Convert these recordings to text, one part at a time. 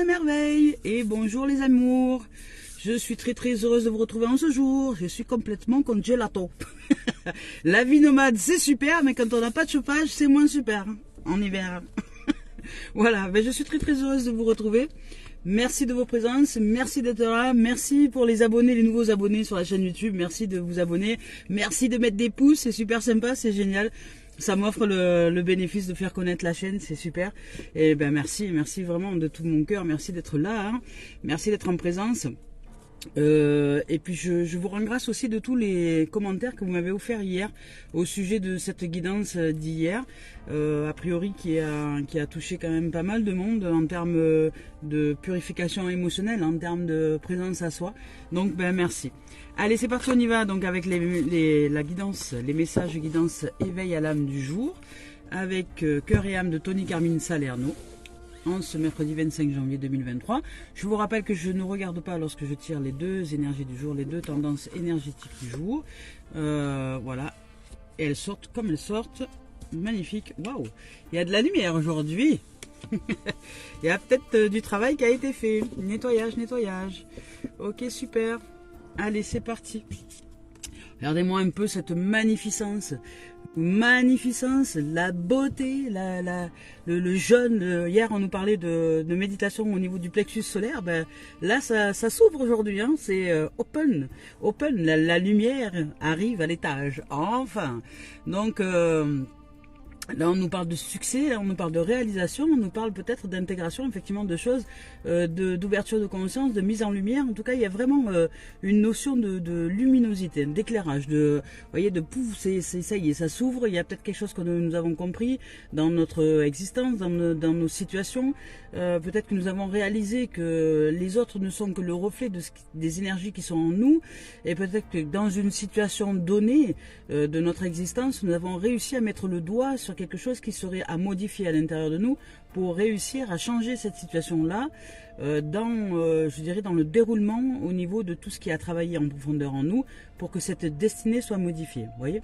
la merveille et bonjour les amours. Je suis très heureuse de vous retrouver en ce jour. Je suis complètement congelato. La vie nomade c'est super, mais quand on n'a pas de chauffage c'est moins super en hiver. Voilà, je suis très heureuse de vous retrouver. Merci de vos présences, merci d'être là, merci pour les abonnés, les nouveaux abonnés sur la chaîne YouTube, merci de vous abonner, merci de mettre des pouces, c'est super sympa, c'est génial. Ça m'offre le bénéfice de faire connaître la chaîne, c'est super. Et merci vraiment de tout mon cœur, merci d'être là, hein. Merci d'être en présence. Et puis je vous rends grâce aussi de tous les commentaires que vous m'avez offerts hier au sujet de cette guidance d'hier, a priori qui a touché quand même pas mal de monde en termes de purification émotionnelle, en termes de présence à soi. Donc merci. Allez, c'est parti, on y va donc avec la guidance, les messages guidance éveil à l'âme du jour avec Cœur et âme de Tony Carmine Salerno. En ce mercredi 25 janvier 2023. Je vous rappelle que je ne regarde pas lorsque je tire les deux énergies du jour, les deux tendances énergétiques du jour. Voilà. Et elles sortent comme elles sortent. Magnifique. Waouh! Il y a de la lumière aujourd'hui. Il y a peut-être du travail qui a été fait. Nettoyage. Ok, super. Allez, c'est parti. Regardez-moi un peu cette magnificence, la beauté, le jeûne. Hier, on nous parlait de méditation au niveau du plexus solaire. Là, ça s'ouvre aujourd'hui. Hein, c'est open. La lumière arrive à l'étage. Enfin. Donc, là, on nous parle de succès, là, on nous parle de réalisation, on nous parle peut-être d'intégration, effectivement, de choses, d'ouverture de conscience, de mise en lumière. En tout cas, il y a vraiment une notion de luminosité, d'éclairage, vous voyez, de pouf, ça y est, ça s'ouvre. Il y a peut-être quelque chose que nous avons compris dans notre existence, dans nos situations. Peut-être que nous avons réalisé que les autres ne sont que le reflet des énergies qui sont en nous. Et peut-être que dans une situation donnée de notre existence, nous avons réussi à mettre le doigt sur quelque chose qui serait à modifier à l'intérieur de nous pour réussir à changer cette situation-là je dirais dans le déroulement au niveau de tout ce qui a travaillé en profondeur en nous pour que cette destinée soit modifiée, vous voyez.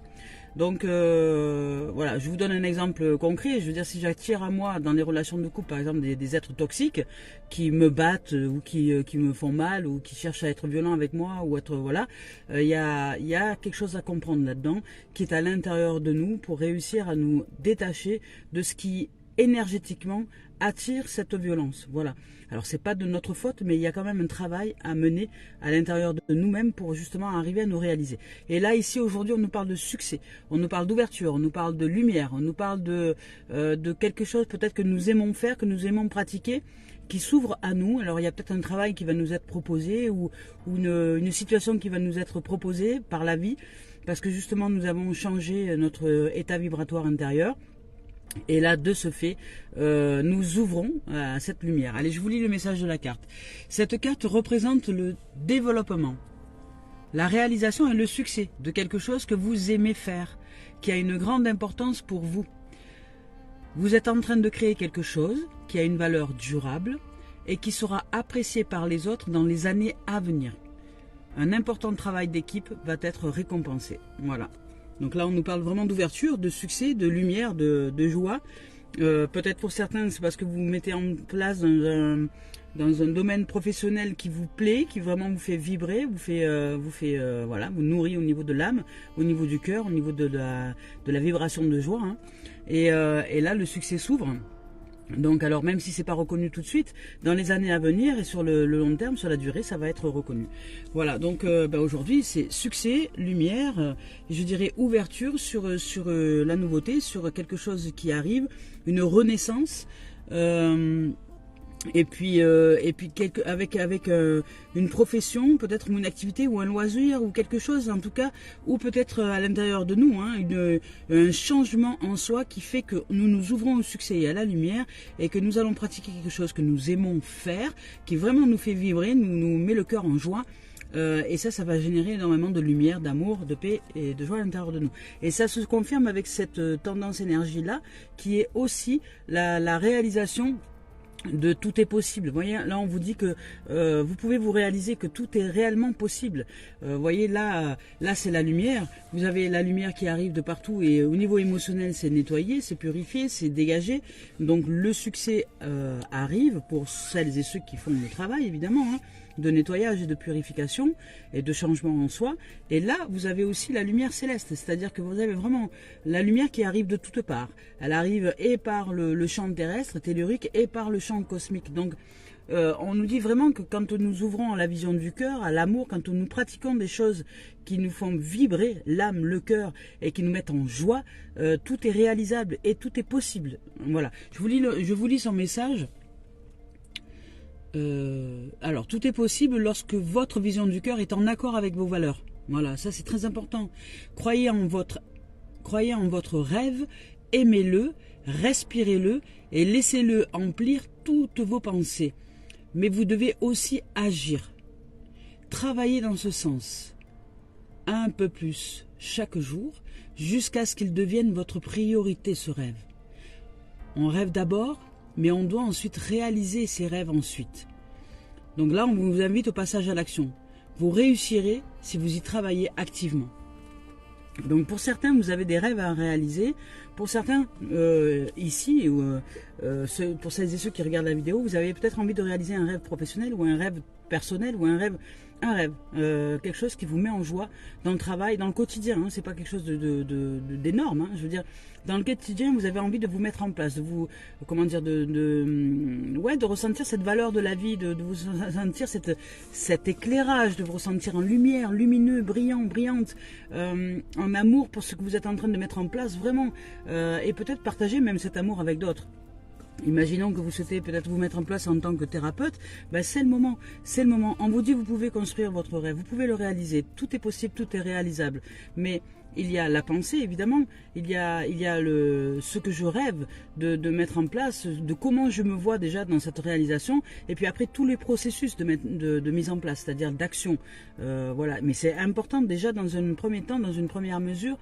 Donc voilà, je vous donne un exemple concret. Je veux dire, si j'attire à moi dans les relations de couple, par exemple, des êtres toxiques qui me battent ou qui me font mal ou qui cherchent à être violents avec moi ou être voilà, il y a quelque chose à comprendre là-dedans qui est à l'intérieur de nous pour réussir à nous détacher de ce qui énergétiquement attire cette violence. Voilà. Alors c'est pas de notre faute, mais il y a quand même un travail à mener à l'intérieur de nous-mêmes pour justement arriver à nous réaliser. Et là ici aujourd'hui on nous parle de succès, on nous parle d'ouverture, on nous parle de lumière, on nous parle de quelque chose peut-être que nous aimons faire, que nous aimons pratiquer, qui s'ouvre à nous. Alors il y a peut-être un travail qui va nous être proposé ou une situation qui va nous être proposée par la vie, parce que justement nous avons changé notre état vibratoire intérieur. Et là, de ce fait, nous ouvrons à cette lumière. Allez, je vous lis le message de la carte. Cette carte représente le développement, la réalisation et le succès de quelque chose que vous aimez faire, qui a une grande importance pour vous. Vous êtes en train de créer quelque chose qui a une valeur durable et qui sera apprécié par les autres dans les années à venir. Un important travail d'équipe va être récompensé. Voilà. Donc là, on nous parle vraiment d'ouverture, de succès, de lumière, de joie. Peut-être pour certains, c'est parce que vous vous mettez en place dans un domaine professionnel qui vous plaît, qui vraiment vous fait vibrer, voilà, vous nourrit au niveau de l'âme, au niveau du cœur, au niveau de la vibration de joie. Hein. Et là, le succès s'ouvre. Donc alors même si c'est pas reconnu tout de suite, dans les années à venir et sur le long terme, sur la durée, ça va être reconnu. Voilà, donc aujourd'hui c'est succès, lumière, je dirais ouverture sur la nouveauté, sur quelque chose qui arrive, une renaissance. Et puis avec une profession, peut-être une activité ou un loisir ou quelque chose en tout cas, ou peut-être à l'intérieur de nous, hein, un changement en soi qui fait que nous nous ouvrons au succès et à la lumière et que nous allons pratiquer quelque chose que nous aimons faire, qui vraiment nous fait vibrer, nous met le cœur en joie. Et ça va générer énormément de lumière, d'amour, de paix et de joie à l'intérieur de nous. Et ça se confirme avec cette tendance énergie-là, qui est aussi la réalisation de tout est possible. Vous voyez, là on vous dit que vous pouvez vous réaliser que tout est réellement possible. Vous voyez, là c'est la lumière. Vous avez la lumière qui arrive de partout et au niveau émotionnel c'est nettoyé, c'est purifié, c'est dégagé. Donc le succès arrive pour celles et ceux qui font le travail évidemment, hein, de nettoyage et de purification et de changement en soi. Et là, vous avez aussi la lumière céleste, c'est-à-dire que vous avez vraiment la lumière qui arrive de toutes parts. Elle arrive et par le champ terrestre, tellurique, et par le champ cosmique. Donc, on nous dit vraiment que quand nous ouvrons à la vision du cœur, à l'amour, quand nous pratiquons des choses qui nous font vibrer l'âme, le cœur et qui nous mettent en joie, tout est réalisable et tout est possible. Voilà. Je vous lis son message. Alors, tout est possible lorsque votre vision du cœur est en accord avec vos valeurs. Voilà, ça c'est très important. Croyez en votre rêve, aimez-le, respirez-le et laissez-le emplir toutes vos pensées. Mais vous devez aussi agir. Travaillez dans ce sens. Un peu plus chaque jour, jusqu'à ce qu'il devienne votre priorité, ce rêve. On rêve d'abord, mais on doit ensuite réaliser ses rêves ensuite. Donc là, on vous invite au passage à l'action. Vous réussirez si vous y travaillez activement. Donc pour certains, vous avez des rêves à réaliser. Pour certains, ici, pour celles et ceux qui regardent la vidéo, vous avez peut-être envie de réaliser un rêve professionnel ou un rêve personnel ou un rêve, quelque chose qui vous met en joie dans le travail, dans le quotidien. Hein, c'est pas quelque chose d'énorme. Hein, je veux dire, dans le quotidien, vous avez envie de vous mettre en place, de vous, comment dire, de ressentir cette valeur de la vie, de vous sentir cet éclairage, de vous ressentir en lumière, lumineux, brillant, brillante, en amour pour ce que vous êtes en train de mettre en place, vraiment, et peut-être partager même cet amour avec d'autres. Imaginons que vous souhaitez peut-être vous mettre en place en tant que thérapeute, ben c'est le moment, c'est le moment. On vous dit, vous pouvez construire votre rêve, vous pouvez le réaliser, tout est possible, tout est réalisable. Mais il y a la pensée, évidemment, il y a ce que je rêve de mettre en place, de comment je me vois déjà dans cette réalisation, et puis après tous les processus de mise en place, c'est-à-dire d'action. Voilà. Mais c'est important déjà dans un premier temps, dans une première mesure,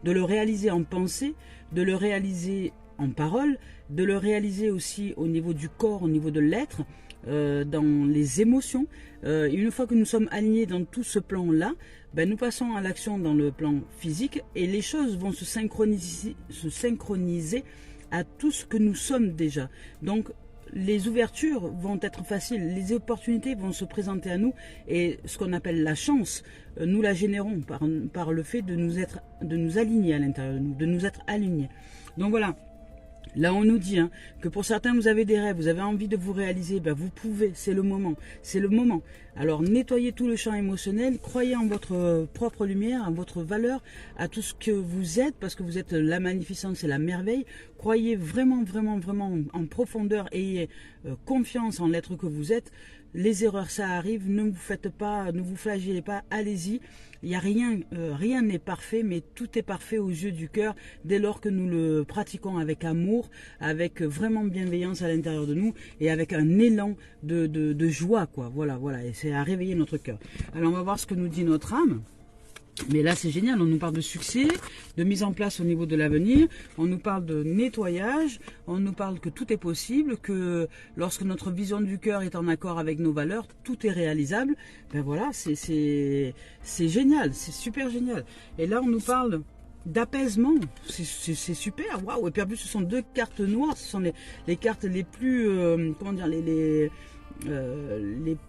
de le réaliser en pensée, de le réaliser en parole, de le réaliser aussi au niveau du corps, au niveau de l'être, dans les émotions. Une fois que nous sommes alignés dans tout ce plan-là, ben nous passons à l'action dans le plan physique et les choses vont se synchroniser à tout ce que nous sommes déjà. Donc les ouvertures vont être faciles, les opportunités vont se présenter à nous et ce qu'on appelle la chance, nous la générons par le fait de nous aligner à l'intérieur de nous, de nous être alignés. Donc voilà. Là, on nous dit que pour certains, vous avez des rêves, vous avez envie de vous réaliser, ben vous pouvez, c'est le moment, c'est le moment. Alors, nettoyez tout le champ émotionnel, croyez en votre propre lumière, en votre valeur, à tout ce que vous êtes, parce que vous êtes la magnificence et la merveille. Croyez vraiment, vraiment, vraiment en profondeur, ayez confiance en l'être que vous êtes. Les erreurs, ça arrive, ne vous faites pas, ne vous flagellez pas, allez-y. Il n'y a rien, rien n'est parfait, mais tout est parfait aux yeux du cœur dès lors que nous le pratiquons avec amour, avec vraiment bienveillance à l'intérieur de nous et avec un élan de joie, quoi. Voilà, voilà, et c'est à réveiller notre cœur. Alors on va voir ce que nous dit notre âme. Mais là, c'est génial, on nous parle de succès, de mise en place au niveau de l'avenir, on nous parle de nettoyage, on nous parle que tout est possible, que lorsque notre vision du cœur est en accord avec nos valeurs, tout est réalisable. Ben voilà, c'est génial, c'est super génial. Et là, on nous parle d'apaisement, c'est super, waouh. Et puis en plus, ce sont deux cartes noires, ce sont les cartes les plus, comment dire, les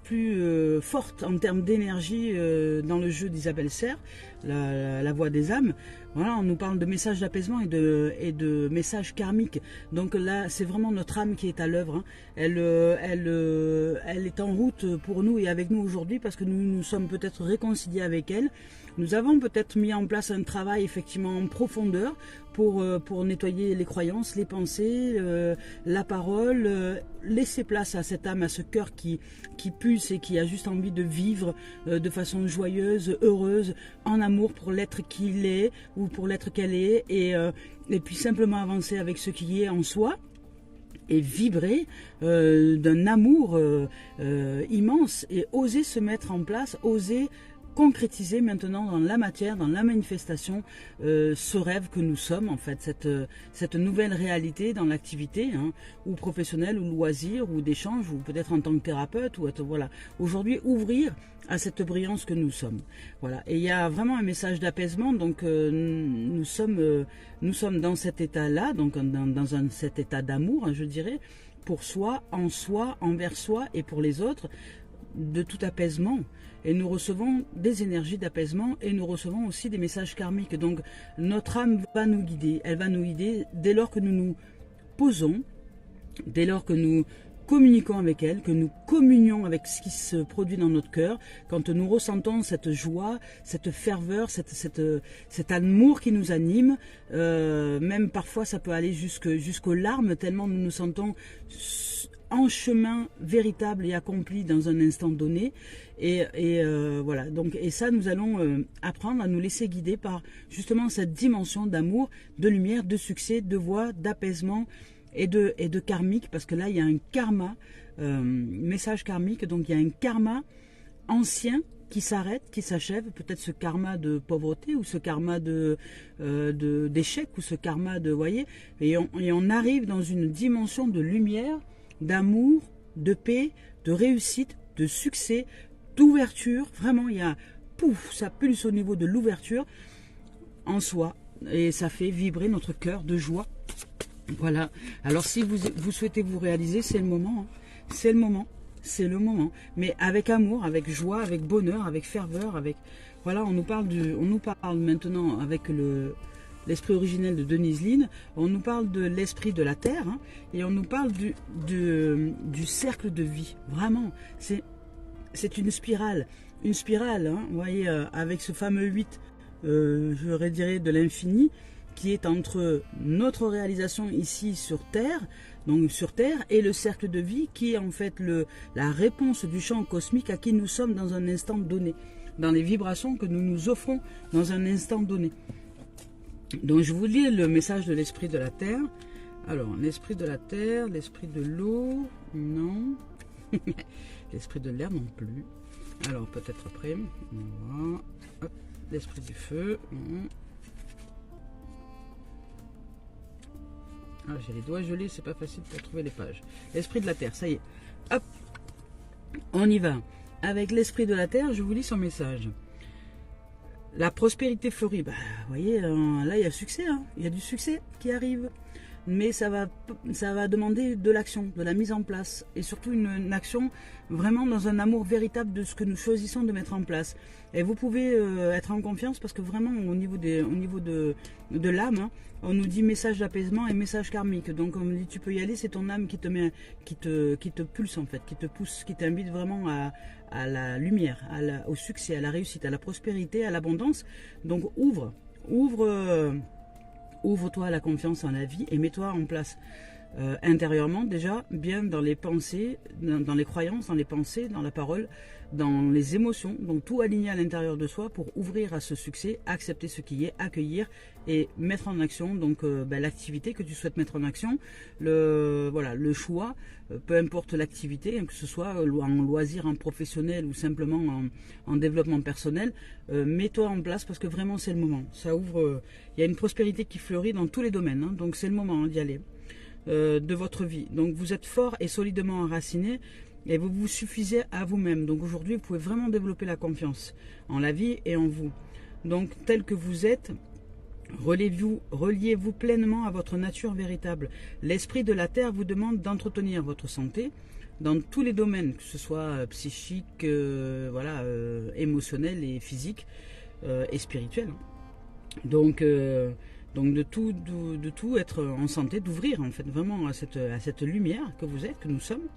plus fortes en termes d'énergie dans le jeu d'Isabelle Serre, la voix des âmes. Voilà, on nous parle de messages d'apaisement et de messages karmiques. Donc là, c'est vraiment notre âme qui est à l'œuvre. Elle est en route pour nous et avec nous aujourd'hui parce que nous nous sommes peut-être réconciliés avec elle. Nous avons peut-être mis en place un travail effectivement en profondeur pour nettoyer les croyances, les pensées, la parole, laisser place à cette âme, à ce cœur qui pulse et qui a juste envie de vivre de façon joyeuse, heureuse, en amour pour l'être qu'il est ou pour l'être qu'elle est et puis simplement avancer avec ce qui est en soi et vibrer d'un amour immense et oser se mettre en place, oser concrétiser maintenant dans la matière, dans la manifestation, ce rêve que nous sommes, en fait, cette nouvelle réalité dans l'activité, hein, ou professionnelle, ou loisir, ou d'échange, ou peut-être en tant que thérapeute, ou voilà. Aujourd'hui, ouvrir à cette brillance que nous sommes. Voilà. Et il y a vraiment un message d'apaisement, donc nous sommes dans cet état-là, donc dans cet état d'amour, hein, je dirais, pour soi, envers soi et pour les autres, de tout apaisement. Et nous recevons des énergies d'apaisement et nous recevons aussi des messages karmiques. Donc notre âme va nous guider. Elle va nous guider dès lors que nous nous posons, dès lors que nous communiquons avec elle, que nous communions avec ce qui se produit dans notre cœur, quand nous ressentons cette joie, cette ferveur, cet amour qui nous anime, même parfois ça peut aller jusqu'aux larmes, tellement nous nous sentons en chemin véritable et accompli dans un instant donné. Et voilà, donc, et ça nous allons apprendre à nous laisser guider par justement cette dimension d'amour, de lumière, de succès, de voix, d'apaisement et de karmique, parce que là il y a un karma, message karmique, donc il y a un karma ancien qui s'arrête, qui s'achève, peut-être ce karma de pauvreté ou ce karma d'échec ou ce karma de, voyez, et on arrive dans une dimension de lumière, d'amour, de paix, de réussite, de succès, d'ouverture. Vraiment, il y a, pouf, ça pulse au niveau de l'ouverture en soi et ça fait vibrer notre cœur de joie. Voilà. Alors si vous souhaitez vous réaliser, c'est le moment. Hein. C'est le moment. C'est le moment. Mais avec amour, avec joie, avec bonheur, avec ferveur, avec... Voilà, on nous parle maintenant avec l'esprit originel de Denise Linn, on nous parle de l'esprit de la terre, hein, et on nous parle du cercle de vie. Vraiment, c'est une spirale. Une spirale, hein, vous voyez, avec ce fameux 8, je dirais de l'infini, qui est entre notre réalisation ici sur Terre, donc sur Terre, et le cercle de vie, qui est en fait la réponse du champ cosmique à qui nous sommes dans un instant donné, dans les vibrations que nous nous offrons dans un instant donné. Donc je vous lis le message de l'esprit de la terre. Alors, l'esprit de la terre, l'esprit de l'eau, non. L'esprit de l'air non plus. Alors peut-être après. Voilà. L'esprit du feu. Ah, j'ai les doigts gelés, c'est pas facile pour trouver les pages. L'esprit de la terre, ça y est. Hop, on y va. Avec l'esprit de la terre, je vous lis son message. La prospérité fleurit. Bah, vous voyez, là, il y a succès. Hein. Il y a du succès qui arrive. Mais ça va demander de l'action, de la mise en place. Et surtout une action vraiment dans un amour véritable de ce que nous choisissons de mettre en place. Et vous pouvez être en confiance parce que vraiment, au niveau de l'âme, hein, on nous dit message d'apaisement et message karmique. Donc on me dit tu peux y aller, c'est ton âme qui te pulse en fait, qui te pousse, qui t'invite vraiment à la lumière, au succès, à la réussite, à la prospérité, à l'abondance. Donc ouvre-toi à la confiance en la vie et mets-toi en place intérieurement déjà, bien dans les pensées, dans les croyances, dans les pensées, dans la parole, dans les émotions. Donc tout aligner à l'intérieur de soi pour ouvrir à ce succès, accepter ce qui est, accueillir et mettre en action donc l'activité que tu souhaites mettre en action, le choix, peu importe l'activité, que ce soit en loisir, en professionnel ou simplement en développement personnel, mets-toi en place parce que vraiment c'est le moment. Ça ouvre, il y a une prospérité qui fleurit dans tous les domaines, hein, donc c'est le moment d'y aller. De votre vie. Donc vous êtes fort et solidement enraciné et vous vous suffisez à vous-même. Donc aujourd'hui, vous pouvez vraiment développer la confiance en la vie et en vous. Donc tel que vous êtes, reliez-vous pleinement à votre nature véritable. L'esprit de la terre vous demande d'entretenir votre santé dans tous les domaines, que ce soit psychique, émotionnel et physique et spirituel. Donc de tout être en santé, d'ouvrir en fait vraiment à cette lumière que vous êtes, que nous sommes.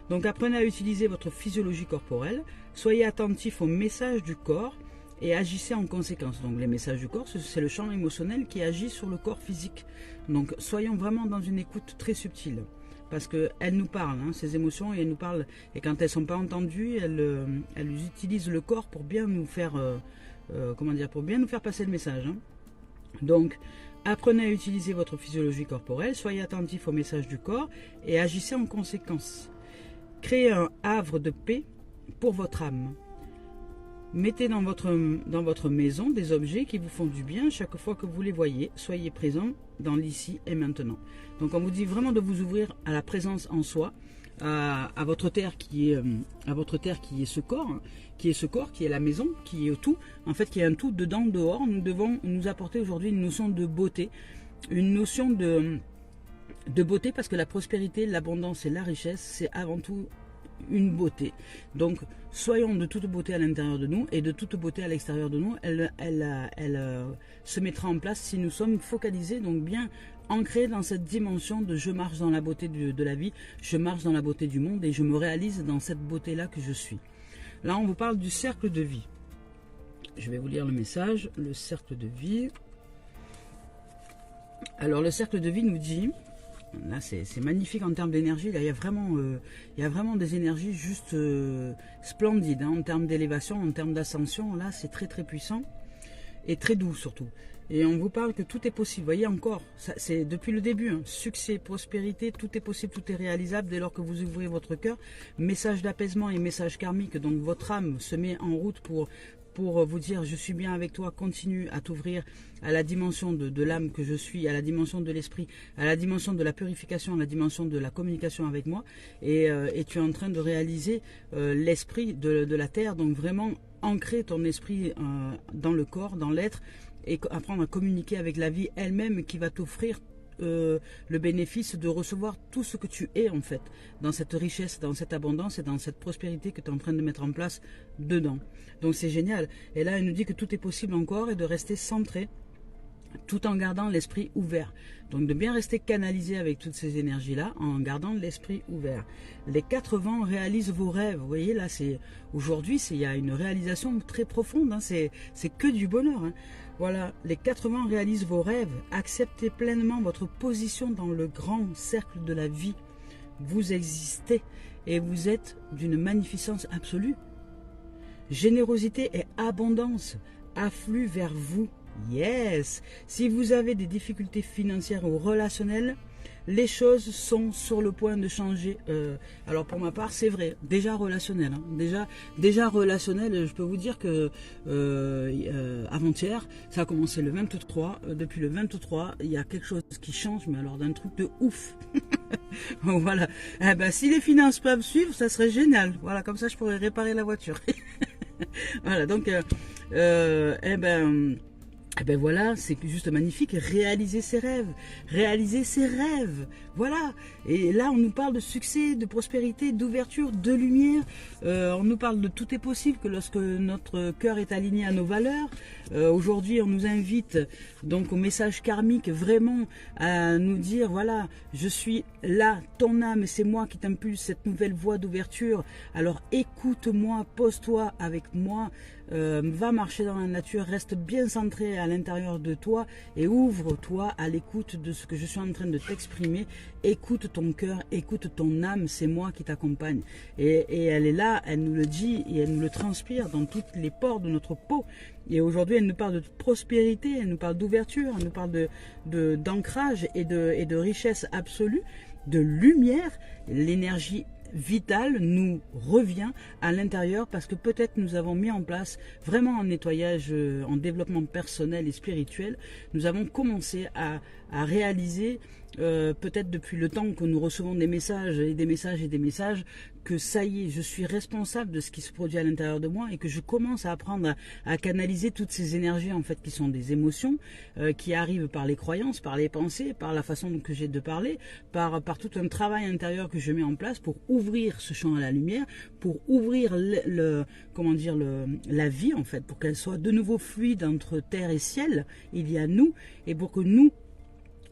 Donc apprenez à utiliser votre physiologie corporelle, soyez attentif aux messages du corps et agissez en conséquence. Donc les messages du corps, c'est le champ émotionnel qui agit sur le corps physique. Donc soyons vraiment dans une écoute très subtile. Parce qu'elles nous parlent, hein, ces émotions, et elles nous parlent. Et quand elles ne sont pas entendues, elles utilisent le corps pour bien nous faire, pour bien nous faire passer le message. Hein. Donc, apprenez à utiliser votre physiologie corporelle, soyez attentif aux messages du corps et agissez en conséquence. Créez un havre de paix pour votre âme. Mettez dans votre maison des objets qui vous font du bien chaque fois que vous les voyez. Soyez présent dans l'ici et maintenant. Donc on vous dit vraiment de vous ouvrir à la présence en soi, à votre terre qui est ce corps, qui est la maison, qui est tout, en fait qui est un tout dedans, dehors. Nous devons nous apporter aujourd'hui une notion de beauté, une notion de beauté, parce que la prospérité, l'abondance et la richesse, c'est avant tout une beauté. Donc soyons de toute beauté à l'intérieur de nous et de toute beauté à l'extérieur de nous. Elle se mettra en place si nous sommes focalisés, donc bien ancrés dans cette dimension de je marche dans la beauté de la vie, je marche dans la beauté du monde et je me réalise dans cette beauté-là que je suis. Là, on vous parle du cercle de vie. Je vais vous lire le message, le cercle de vie. Alors, le cercle de vie nous dit, là c'est magnifique en termes d'énergie, là il y a vraiment des énergies juste splendides, hein, en termes d'élévation, en termes d'ascension, là c'est très très puissant et très doux surtout. Et on vous parle que tout est possible, vous voyez encore, c'est depuis le début, hein, succès, prospérité, tout est possible, tout est réalisable dès lors que vous ouvrez votre cœur. Message d'apaisement et message karmique, donc votre âme se met en route pour vous dire je suis bien avec toi, continue à t'ouvrir à la dimension de l'âme que je suis, à la dimension de l'esprit, à la dimension de la purification, à la dimension de la communication avec moi, et tu es en train de réaliser l'esprit de la terre, donc vraiment ancrer ton esprit dans le corps, dans l'être, et apprendre à communiquer avec la vie elle-même qui va t'offrir le bénéfice de recevoir tout ce que tu es en fait, dans cette richesse, dans cette abondance et dans cette prospérité que tu es en train de mettre en place dedans. Donc c'est génial. Et là, elle nous dit que tout est possible encore et de rester centré tout en gardant l'esprit ouvert. Donc de bien rester canalisé avec toutes ces énergies-là en gardant l'esprit ouvert. Les 4 vents réalisent vos rêves. Vous voyez là, aujourd'hui, il y a une réalisation très profonde. Hein, c'est que du bonheur. Hein. Voilà, les 4 vents réalisent vos rêves. Acceptez pleinement votre position dans le grand cercle de la vie. Vous existez et vous êtes d'une magnificence absolue. Générosité et abondance affluent vers vous. Yes! Si vous avez des difficultés financières ou relationnelles, les choses sont sur le point de changer. Alors pour ma part, c'est vrai, déjà relationnel. Hein. Déjà relationnel, je peux vous dire que avant-hier, ça a commencé le 23. Depuis le 23, il y a quelque chose qui change, mais alors d'un truc de ouf. Voilà. Eh ben, si les finances peuvent suivre, ça serait génial. Voilà, comme ça je pourrais réparer la voiture. Voilà, donc, eh ben voilà, c'est juste magnifique, réaliser ses rêves, voilà. Et là, on nous parle de succès, de prospérité, d'ouverture, de lumière. On nous parle de tout est possible que lorsque notre cœur est aligné à nos valeurs. Aujourd'hui, on nous invite donc au message karmique vraiment à nous dire, voilà, je suis là, ton âme, c'est moi qui t'impulse cette nouvelle voie d'ouverture. Alors écoute-moi, pose-toi avec moi. Va marcher dans la nature, reste bien centré à l'intérieur de toi et ouvre-toi à l'écoute de ce que je suis en train de t'exprimer. Écoute ton cœur, écoute ton âme, c'est moi qui t'accompagne. Et elle est là, elle nous le dit et elle nous le transpire dans toutes les pores de notre peau. Et aujourd'hui, elle nous parle de prospérité, elle nous parle d'ouverture, elle nous parle d'ancrage et de richesse absolue, de lumière, l'énergie vitale nous revient à l'intérieur parce que peut-être nous avons mis en place vraiment un nettoyage en développement personnel et spirituel. Nous avons commencé à réaliser peut-être depuis le temps que nous recevons des messages et des messages et des messages que ça y est, je suis responsable de ce qui se produit à l'intérieur de moi et que je commence à apprendre à canaliser toutes ces énergies en fait qui sont des émotions qui arrivent par les croyances, par les pensées, par la façon que j'ai de parler, par tout un travail intérieur que je mets en place pour ouvrir ce champ à la lumière, pour ouvrir la vie en fait, pour qu'elle soit de nouveau fluide entre terre et ciel. Il y a nous et pour que nous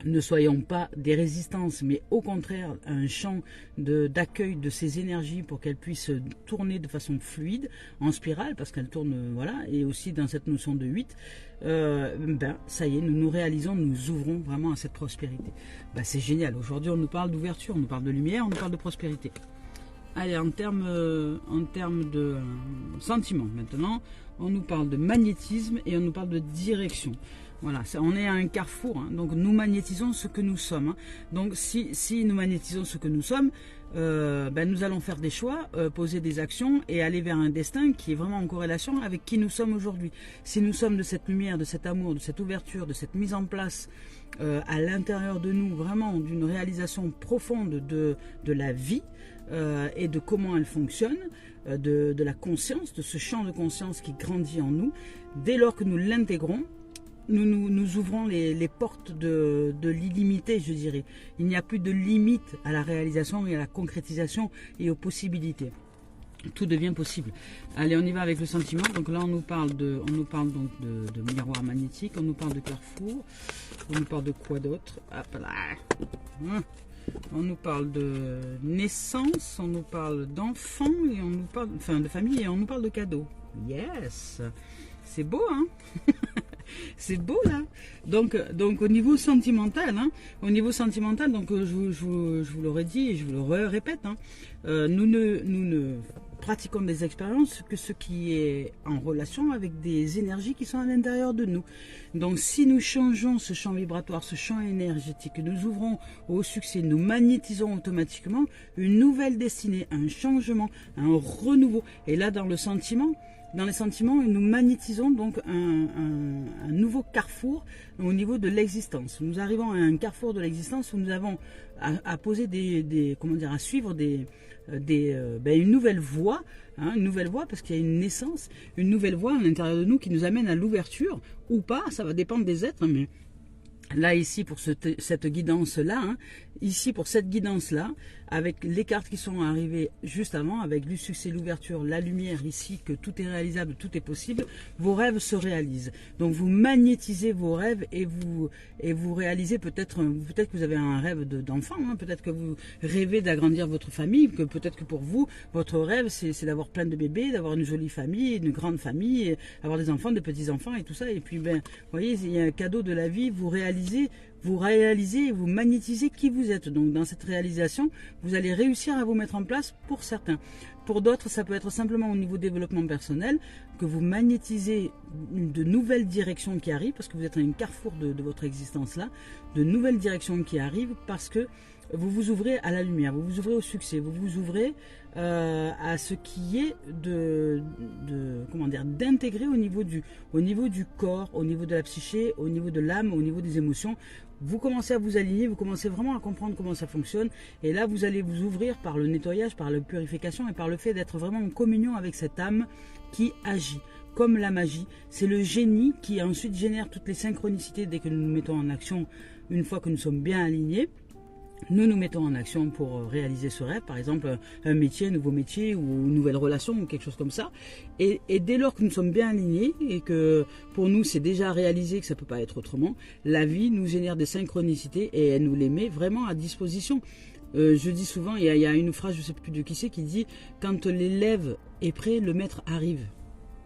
ne soyons pas des résistances, mais au contraire un champ d'accueil de ces énergies pour qu'elles puissent tourner de façon fluide, en spirale, parce qu'elles tournent, voilà, et aussi dans cette notion de 8, ça y est, nous nous réalisons, nous ouvrons vraiment à cette prospérité. C'est génial, aujourd'hui on nous parle d'ouverture, on nous parle de lumière, on nous parle de prospérité. Allez, en termes de sentiments maintenant, on nous parle de magnétisme et on nous parle de direction. Voilà, on est à un carrefour, hein, donc nous magnétisons ce que nous sommes. Hein. Donc si nous magnétisons ce que nous sommes, nous allons faire des choix, poser des actions et aller vers un destin qui est vraiment en corrélation avec qui nous sommes aujourd'hui. Si nous sommes de cette lumière, de cet amour, de cette ouverture, de cette mise en place à l'intérieur de nous, vraiment d'une réalisation profonde de la vie et de comment elle fonctionne, de la conscience, de ce champ de conscience qui grandit en nous, dès lors que nous l'intégrons, nous ouvrons les portes de l'illimité, je dirais. Il n'y a plus de limite à la réalisation et à la concrétisation et aux possibilités. Tout devient possible. Allez, on y va avec le sentiment. Donc là, on nous parle donc de miroir magnétique, on nous parle de carrefour, on nous parle de quoi d'autre? Hop là. On nous parle de naissance, on nous parle d'enfants, et on nous parle, enfin de famille, et on nous parle de cadeaux. Yes, c'est beau, hein? C'est beau là. Donc au niveau sentimental, hein, donc je vous l'aurais dit et je vous le répète, hein, nous ne pratiquons des expériences que ce qui est en relation avec des énergies qui sont à l'intérieur de nous. Donc si nous changeons ce champ vibratoire, ce champ énergétique, nous ouvrons au succès, nous magnétisons automatiquement une nouvelle destinée, un changement, un renouveau. Et là dans le sentiment, dans les sentiments, nous magnétisons donc un nouveau carrefour au niveau de l'existence. Nous arrivons à un carrefour de l'existence où nous avons à poser à suivre une nouvelle voie, hein, une nouvelle voie parce qu'il y a une naissance, une nouvelle voie à l'intérieur de nous qui nous amène à l'ouverture ou pas, ça va dépendre des êtres, mais là ici pour cette guidance-là, hein, ici pour cette guidance-là, avec les cartes qui sont arrivées juste avant, avec le succès, l'ouverture, la lumière ici, que tout est réalisable, tout est possible, vos rêves se réalisent. Donc vous magnétisez vos rêves et vous réalisez peut-être que vous avez un rêve d'enfant, hein, peut-être que vous rêvez d'agrandir votre famille, que peut-être que pour vous, votre rêve c'est d'avoir plein de bébés, d'avoir une jolie famille, une grande famille, avoir des enfants, des petits-enfants et tout ça. Et puis vous voyez, il y a un cadeau de la vie, vous réalisez, vous magnétisez qui vous êtes. Donc dans cette réalisation, vous allez réussir à vous mettre en place pour certains. Pour d'autres, ça peut être simplement au niveau développement personnel, que vous magnétisez de nouvelles directions qui arrivent, parce que vous êtes à un carrefour de votre existence là, de nouvelles directions qui arrivent, parce que vous vous ouvrez à la lumière, vous vous ouvrez au succès, vous vous ouvrez à ce qui est d'intégrer au niveau du corps, au niveau de la psyché, au niveau de l'âme, au niveau des émotions. Vous commencez à vous aligner, vous commencez vraiment à comprendre comment ça fonctionne. Et là, vous allez vous ouvrir par le nettoyage, par la purification et par le fait d'être vraiment en communion avec cette âme qui agit. Comme la magie, c'est le génie qui ensuite génère toutes les synchronicités dès que nous nous mettons en action une fois que nous sommes bien alignés. Nous nous mettons en action pour réaliser ce rêve, par exemple un métier, un nouveau métier ou une nouvelle relation ou quelque chose comme ça. Et dès lors que nous sommes bien alignés et que pour nous c'est déjà réalisé, que ça ne peut pas être autrement, la vie nous génère des synchronicités et elle nous les met vraiment à disposition. Je dis souvent, il y a une phrase, je ne sais plus de qui c'est, qui dit « Quand l'élève est prêt, le maître arrive ».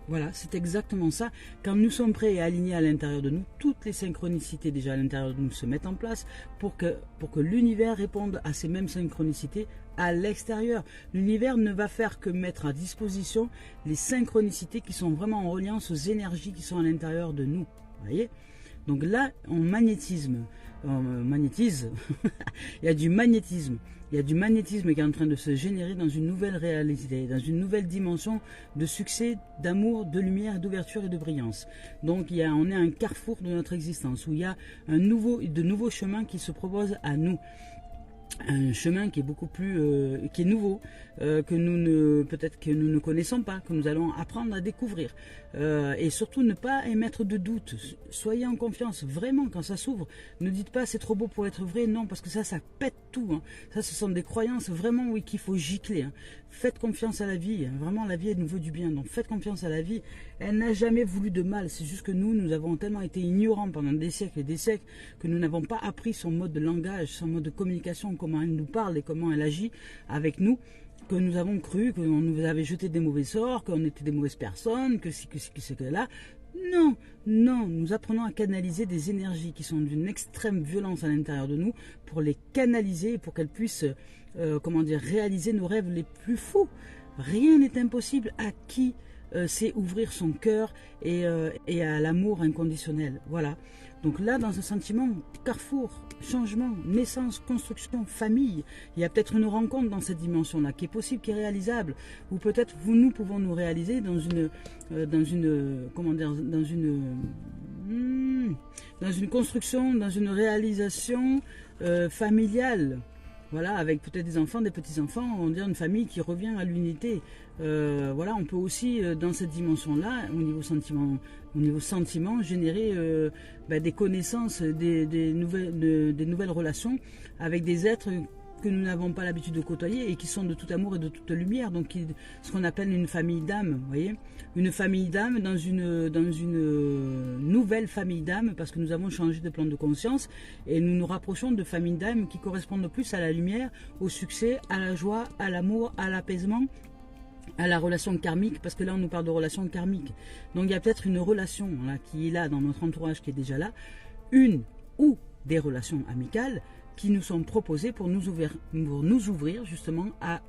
Voilà, c'est exactement ça. Quand nous sommes prêts et alignés à l'intérieur de nous, toutes les synchronicités déjà à l'intérieur de nous se mettent en place pour que l'univers réponde à ces mêmes synchronicités à l'extérieur. L'univers ne va faire que mettre à disposition les synchronicités qui sont vraiment en reliance aux énergies qui sont à l'intérieur de nous. Vous voyez ? Donc là, on magnétise. Il y a du magnétisme. Il y a du magnétisme qui est en train de se générer dans une nouvelle réalité, dans une nouvelle dimension de succès, d'amour, de lumière, d'ouverture et de brillance. Donc on est à un carrefour de notre existence où il y a de nouveaux chemins qui se proposent à nous. Un chemin qui est beaucoup plus qui est nouveau, peut-être que nous ne connaissons pas, que nous allons apprendre à découvrir, et surtout ne pas émettre de doute. Soyez en confiance, vraiment, quand ça s'ouvre. Ne dites pas c'est trop beau pour être vrai, non, parce que ça pète tout, hein. Ça, ce sont des croyances vraiment, oui, qu'il faut gicler, hein. Faites confiance à la vie, hein. Vraiment, la vie, elle nous veut du bien, donc faites confiance à la vie. Elle n'a jamais voulu de mal, c'est juste que nous avons tellement été ignorants pendant des siècles et des siècles que nous n'avons pas appris son mode de langage, son mode de communication, comment elle nous parle et comment elle agit avec nous, que nous avons cru qu'on nous avait jeté des mauvais sorts, qu'on était des mauvaises personnes, que là. Non, nous apprenons à canaliser des énergies qui sont d'une extrême violence à l'intérieur de nous pour les canaliser, pour qu'elles puissent réaliser nos rêves les plus fous. Rien n'est impossible à qui c'est ouvrir son cœur et à l'amour inconditionnel. Voilà. Donc là, dans un sentiment carrefour, changement, naissance, construction, famille, il y a peut-être une rencontre dans cette dimension-là qui est possible, qui est réalisable, ou peut-être nous pouvons nous réaliser dans une construction, dans une réalisation familiale. Voilà, avec peut-être des enfants, des petits-enfants, on dirait une famille qui revient à l'unité. Voilà, on peut aussi, dans cette dimension-là, au niveau sentiment, générer des connaissances, des nouvelles relations avec des êtres que nous n'avons pas l'habitude de côtoyer et qui sont de tout amour et de toute lumière, donc ce qu'on appelle une famille d'âme, vous voyez, une famille d'âme dans une nouvelle famille d'âme, parce que nous avons changé de plan de conscience et nous nous rapprochons de familles d'âme qui correspondent plus à la lumière, au succès, à la joie, à l'amour, à l'apaisement, à la relation karmique, parce que là on nous parle de relation karmique. Donc il y a peut-être une relation là, qui est là dans notre entourage, qui est déjà là, une ou des relations amicales qui nous sont proposées pour nous ouvrir justement à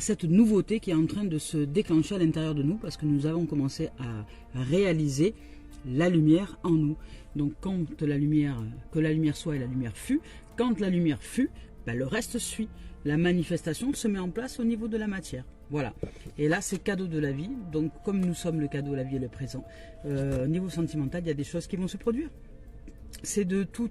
cette nouveauté qui est en train de se déclencher à l'intérieur de nous, parce que nous avons commencé à réaliser la lumière en nous. Donc quand la lumière soit et la lumière fut, quand la lumière fut, le reste suit. La manifestation se met en place au niveau de la matière. Voilà. Et là, c'est cadeau de la vie. Donc, comme nous sommes le cadeau, la vie et le présent, au niveau sentimental, il y a des choses qui vont se produire. C'est de tout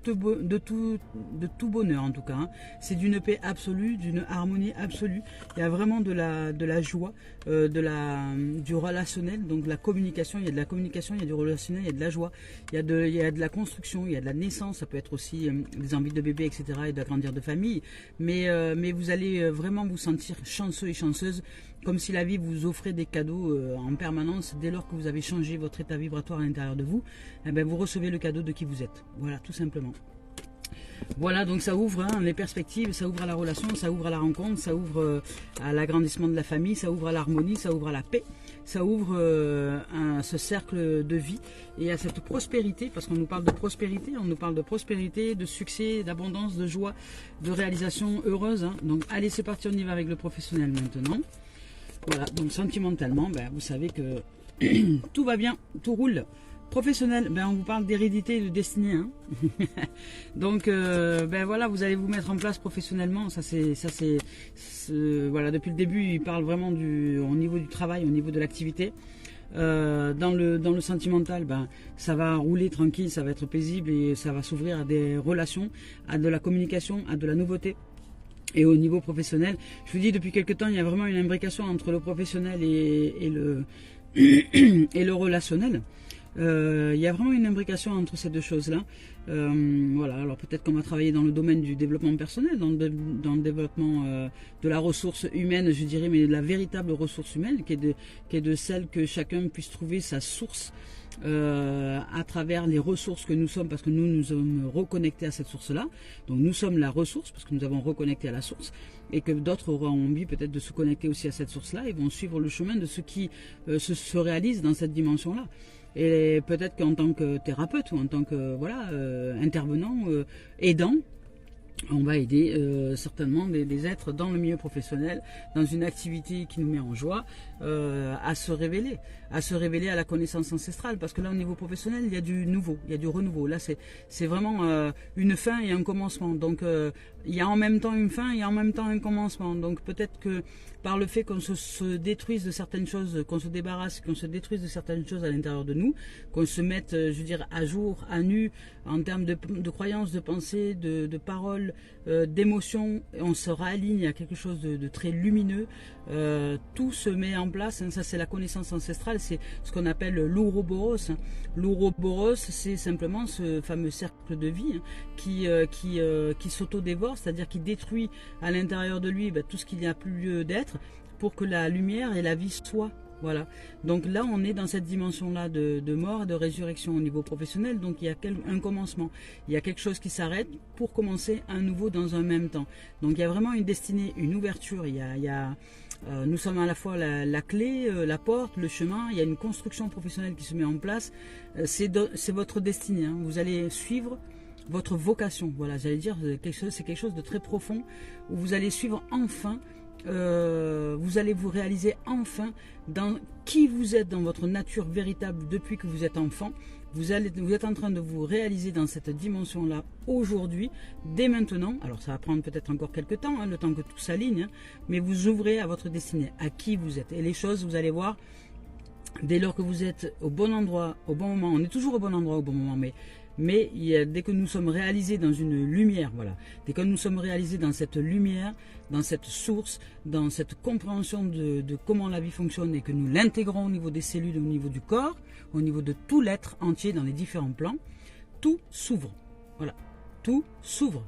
bonheur en tout cas. Hein. C'est d'une paix absolue, d'une harmonie absolue. Il y a vraiment de la joie, du relationnel, donc de la communication. Il y a de la communication, il y a du relationnel, il y a de la joie. Il y a de la construction, il y a de la naissance. Ça peut être aussi des envies de bébé, etc. et d'agrandir de famille. Mais vous allez vraiment vous sentir chanceux et chanceuse, comme si la vie vous offrait des cadeaux en permanence. Dès lors que vous avez changé votre état vibratoire à l'intérieur de vous, vous recevez le cadeau de qui vous êtes. Voilà, tout simplement. Voilà, donc ça ouvre les perspectives, ça ouvre à la relation, ça ouvre à la rencontre, ça ouvre à l'agrandissement de la famille, ça ouvre à l'harmonie, ça ouvre à la paix, ça ouvre à ce cercle de vie et à cette prospérité, parce qu'on nous parle de prospérité, de succès, d'abondance, de joie, de réalisation heureuse. Hein. Donc allez, c'est parti, on y va avec le professionnel maintenant. Voilà, donc sentimentalement, vous savez que tout va bien, tout roule. Professionnel, on vous parle d'hérédité et de destinée. Hein. Donc, voilà, vous allez vous mettre en place professionnellement. Voilà, depuis le début, il parle vraiment au niveau du travail, au niveau de l'activité. Dans le sentimental, ça va rouler tranquille, ça va être paisible et ça va s'ouvrir à des relations, à de la communication, à de la nouveauté. Et au niveau professionnel, je vous dis, depuis quelque temps, il y a vraiment une imbrication entre le professionnel et le relationnel. Il y a vraiment une imbrication entre ces deux choses-là. Voilà, alors peut-être qu'on va travailler dans le domaine du développement personnel, dans le développement de la ressource humaine, je dirais, mais de la véritable ressource humaine, qui est de celle que chacun puisse trouver sa source à travers les ressources que nous sommes, parce que nous sommes reconnectés à cette source-là. Donc nous sommes la ressource, parce que nous avons reconnecté à la source, et que d'autres auront envie peut-être de se connecter aussi à cette source-là, et vont suivre le chemin de ce qui se réalise dans cette dimension-là. Et peut-être qu'en tant que thérapeute ou en tant que intervenant, aidant, on va aider certainement des êtres dans le milieu professionnel, dans une activité qui nous met en joie, à se révéler à la connaissance ancestrale. Parce que là, au niveau professionnel, il y a du nouveau, il y a du renouveau. Là, c'est vraiment une fin et un commencement. Donc, il y a en même temps une fin et en même temps un commencement. Donc, peut-être que par le fait qu'on se détruise de certaines choses, qu'on se débarrasse, qu'on se détruise de certaines choses à l'intérieur de nous, qu'on se mette, je veux dire, à jour, à nu, en termes de croyances, de pensées, de paroles, d'émotions, on se réaligne à quelque chose de très lumineux. Tout se met en place, hein. Ça c'est la connaissance ancestrale, c'est ce qu'on appelle l'Ouroboros. L'Ouroboros, c'est simplement ce fameux cercle de vie, hein, qui s'auto-dévore, c'est-à-dire qui détruit à l'intérieur de lui tout ce qu'il n'y a plus lieu d'être, pour que la lumière et la vie soient. Voilà. Donc là, on est dans cette dimension-là de mort et de résurrection au niveau professionnel. Donc il y a un commencement. Il y a quelque chose qui s'arrête pour commencer un nouveau dans un même temps. Donc il y a vraiment une destinée, une ouverture. Nous sommes à la fois la clé, la porte, le chemin. Il y a une construction professionnelle qui se met en place. C'est votre destinée. Hein. Vous allez suivre votre vocation. Voilà, j'allais dire, c'est quelque chose de très profond, où vous allez suivre enfin vous allez vous réaliser enfin dans qui vous êtes, dans votre nature véritable depuis que vous êtes enfant. Vous êtes en train de vous réaliser dans cette dimension-là aujourd'hui, dès maintenant. Alors ça va prendre peut-être encore quelques temps, le temps que tout s'aligne, mais vous ouvrez à votre destinée, à qui vous êtes. Et les choses, vous allez voir, dès lors que vous êtes au bon endroit, au bon moment, on est toujours au bon endroit, au bon moment, mais dès que nous sommes réalisés dans une lumière, voilà, dès que nous sommes réalisés dans cette lumière, dans cette source, dans cette compréhension de comment la vie fonctionne et que nous l'intégrons au niveau des cellules, au niveau du corps, au niveau de tout l'être entier dans les différents plans, tout s'ouvre. Voilà, tout s'ouvre.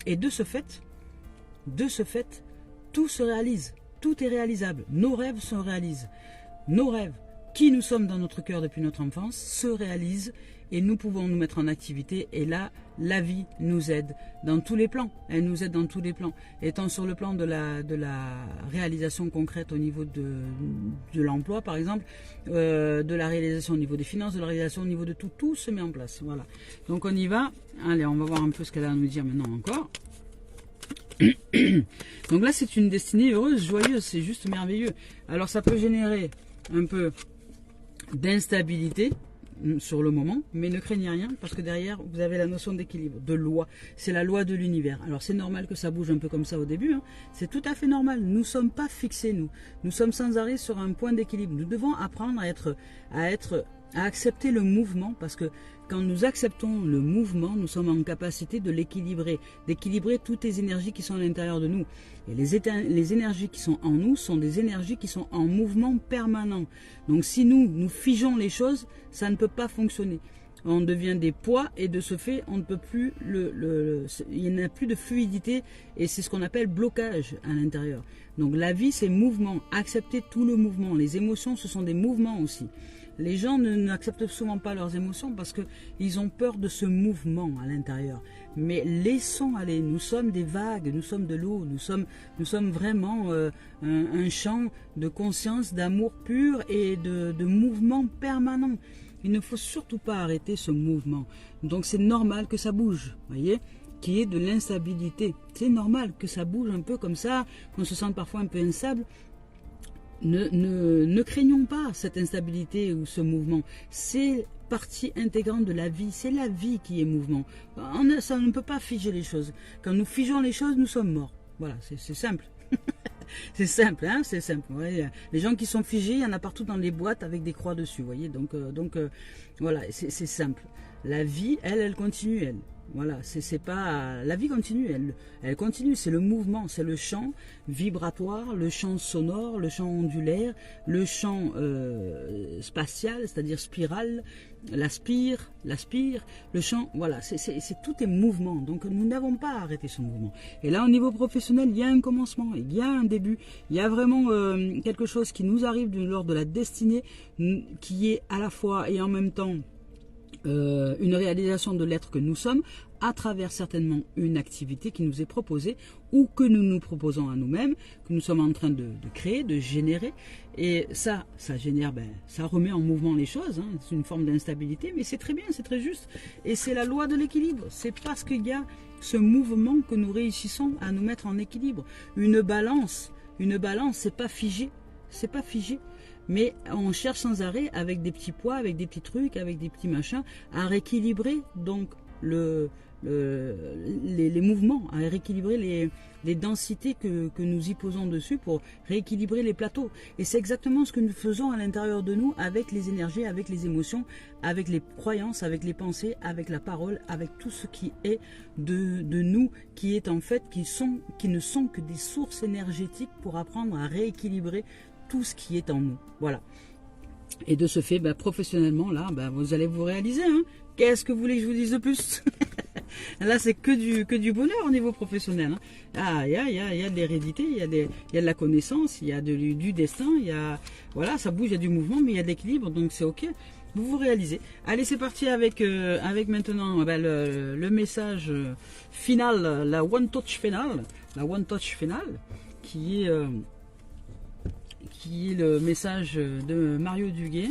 Et de ce fait, tout se réalise, tout est réalisable. Nos rêves se réalisent. Nos rêves, qui nous sommes dans notre cœur depuis notre enfance, se réalisent et nous pouvons nous mettre en activité. Et là, la vie nous aide dans tous les plans. Elle nous aide dans tous les plans. Étant sur le plan de la réalisation concrète au niveau de l'emploi, par exemple, de la réalisation au niveau des finances, de la réalisation au niveau de tout, tout se met en place. Voilà. Donc on y va. Allez, on va voir un peu ce qu'elle a à nous dire maintenant encore. Donc là, c'est une destinée heureuse, joyeuse, c'est juste merveilleux. Alors ça peut générer un peu d'instabilité sur le moment, mais ne craignez rien parce que derrière vous avez la notion d'équilibre, de loi. C'est la loi de l'univers. Alors c'est normal que ça bouge un peu comme ça au début, c'est tout à fait normal. Nous ne sommes pas fixés, nous sommes sans arrêt sur un point d'équilibre. Nous devons apprendre à accepter le mouvement, parce que quand nous acceptons le mouvement, nous sommes en capacité de l'équilibrer, d'équilibrer toutes les énergies qui sont à l'intérieur de nous. Et les énergies qui sont en nous sont des énergies qui sont en mouvement permanent. Donc si nous figeons les choses, ça ne peut pas fonctionner. On devient des poids et de ce fait, on ne peut plus il n'y a plus de fluidité et c'est ce qu'on appelle blocage à l'intérieur. Donc la vie, c'est mouvement. Accepter tout le mouvement. Les émotions, ce sont des mouvements aussi. Les gens n'acceptent souvent pas leurs émotions parce qu'ils ont peur de ce mouvement à l'intérieur. Mais laissons aller, nous sommes des vagues, nous sommes de l'eau, nous sommes vraiment un champ de conscience, d'amour pur et de mouvement permanent. Il ne faut surtout pas arrêter ce mouvement. Donc c'est normal que ça bouge, voyez, qu'il y ait de l'instabilité. C'est normal que ça bouge un peu comme ça, qu'on se sente parfois un peu instable. Ne craignons pas cette instabilité ou ce mouvement. C'est partie intégrante de la vie. C'est la vie qui est mouvement. Ça ne peut pas figer les choses. Quand nous figeons les choses, nous sommes morts. Voilà, c'est simple. C'est simple, hein, c'est simple. Ouais. Les gens qui sont figés, il y en a partout dans les boîtes avec des croix dessus, voyez. Donc voilà, c'est simple. La vie, elle continue, elle. Voilà, c'est pas la vie continue, elle continue. C'est le mouvement, c'est le champ vibratoire, le champ sonore, le champ ondulaire, le champ spatial, c'est-à-dire spirale, l'aspire, le champ. Voilà, tout est mouvement. Donc nous n'avons pas arrêté ce mouvement. Et là, au niveau professionnel, il y a un commencement, il y a un début, il y a vraiment quelque chose qui nous arrive lors de la destinée, qui est à la fois et en même temps une réalisation de l'être que nous sommes à travers certainement une activité qui nous est proposée ou que nous nous proposons à nous-mêmes, que nous sommes en train de créer, de générer. Et ça génère, ça remet en mouvement les choses. C'est une forme d'instabilité, mais c'est très bien, c'est très juste. Et c'est la loi de l'équilibre. C'est parce qu'il y a ce mouvement que nous réussissons à nous mettre en équilibre. Une balance, c'est pas figé. C'est pas figé. Mais on cherche sans arrêt, avec des petits poids, avec des petits trucs, avec des petits machins, à rééquilibrer donc les mouvements, à rééquilibrer les densités que nous y posons dessus pour rééquilibrer les plateaux. Et c'est exactement ce que nous faisons à l'intérieur de nous avec les énergies, avec les émotions, avec les croyances, avec les pensées, avec la parole, avec tout ce qui est de nous, qui est en fait, qui ne sont que des sources énergétiques pour apprendre à rééquilibrer tout ce qui est en nous. Voilà. Et de ce fait, professionnellement, là, vous allez vous réaliser. Qu'est-ce que vous voulez que je vous dise de plus? Là, c'est que du bonheur au niveau professionnel. Ah, il y a de l'hérédité, il y a de la connaissance, il y a du destin, voilà, ça bouge, il y a du mouvement, mais il y a de l'équilibre, donc c'est ok. Vous vous réalisez. Allez, c'est parti avec maintenant le message final, la one touch finale, qui est le message de Mario Duguay,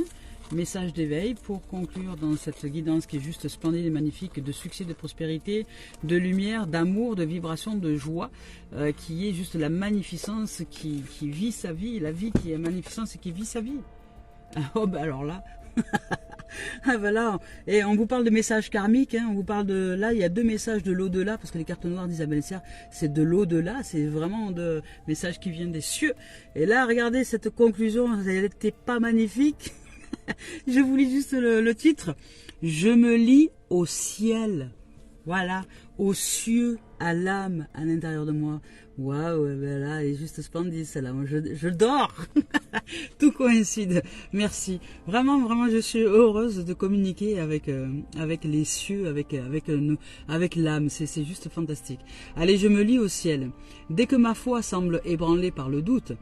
message d'éveil pour conclure dans cette guidance qui est juste splendide et magnifique, de succès, de prospérité, de lumière, d'amour, de vibration, de joie, qui est juste la magnificence qui vit sa vie, la vie qui est magnificence et qui vit sa vie. Oh ben alors là, ah voilà, et on vous parle de messages karmiques, hein, on vous parle de, là il y a 2 messages de l'au-delà, parce que les cartes noires d'Isabelle Serre, c'est de l'au-delà, c'est vraiment de messages qui viennent des cieux. Et là, regardez cette conclusion, elle n'était pas magnifique. Je vous lis juste le titre. Je me lie au ciel. Voilà, aux cieux, à l'âme, à l'intérieur de moi. Waouh, ben là, elle est juste splendide, celle-là. Moi, je dors. Tout coïncide. Merci. Vraiment, vraiment, je suis heureuse de communiquer avec les cieux, avec l'âme. C'est juste fantastique. Allez, je me lie au ciel. Dès que ma foi semble ébranlée par le doute,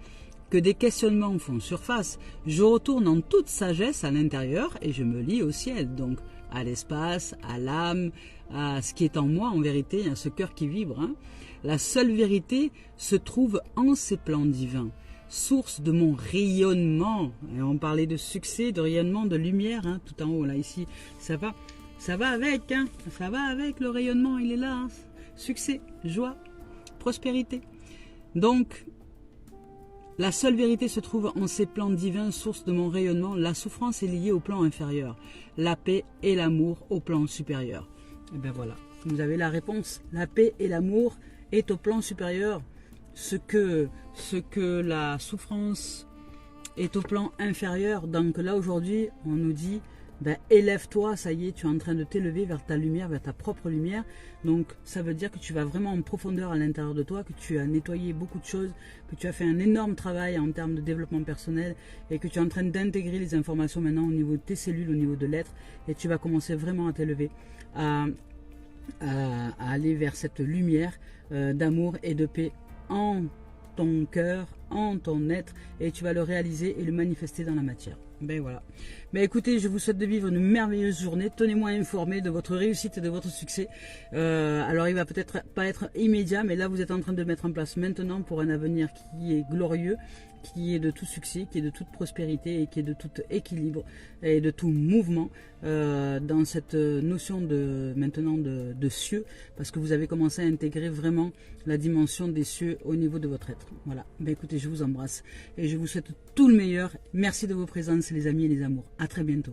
que des questionnements font surface, je retourne en toute sagesse à l'intérieur et je me lie au ciel. Donc, à l'espace, à l'âme, à ce qui est en moi en vérité, à ce cœur qui vibre. Hein. La seule vérité se trouve en ces plans divins, source de mon rayonnement. Et on parlait de succès, de rayonnement, de lumière, hein, tout en haut là ici. Ça va avec, hein, ça va avec le rayonnement, il est là. Hein. Succès, joie, prospérité. Donc, la seule vérité se trouve en ces plans divins, source de mon rayonnement. La souffrance est liée au plan inférieur, la paix et l'amour au plan supérieur. Et bien voilà, vous avez la réponse. La paix et l'amour est au plan supérieur. Ce que la souffrance est au plan inférieur. Donc là aujourd'hui, on nous dit, ben, élève-toi, ça y est, tu es en train de t'élever vers ta lumière, vers ta propre lumière. Donc ça veut dire que tu vas vraiment en profondeur à l'intérieur de toi, que tu as nettoyé beaucoup de choses, que tu as fait un énorme travail en termes de développement personnel et que tu es en train d'intégrer les informations maintenant au niveau de tes cellules, au niveau de l'être, et tu vas commencer vraiment à t'élever, à aller vers cette lumière d'amour et de paix en ton cœur, en ton être, et tu vas le réaliser et le manifester dans la matière. Ben voilà. Mais écoutez, je vous souhaite de vivre une merveilleuse journée. Tenez-moi informé de votre réussite et de votre succès. Alors il va peut-être pas être immédiat, mais là vous êtes en train de mettre en place maintenant pour un avenir qui est glorieux, qui est de tout succès, qui est de toute prospérité et qui est de tout équilibre et de tout mouvement dans cette notion de maintenant de cieux, parce que vous avez commencé à intégrer vraiment la dimension des cieux au niveau de votre être. Voilà. Ben écoutez, je vous embrasse et je vous souhaite tout le meilleur. Merci de vos présences les amis et les amours. À très bientôt.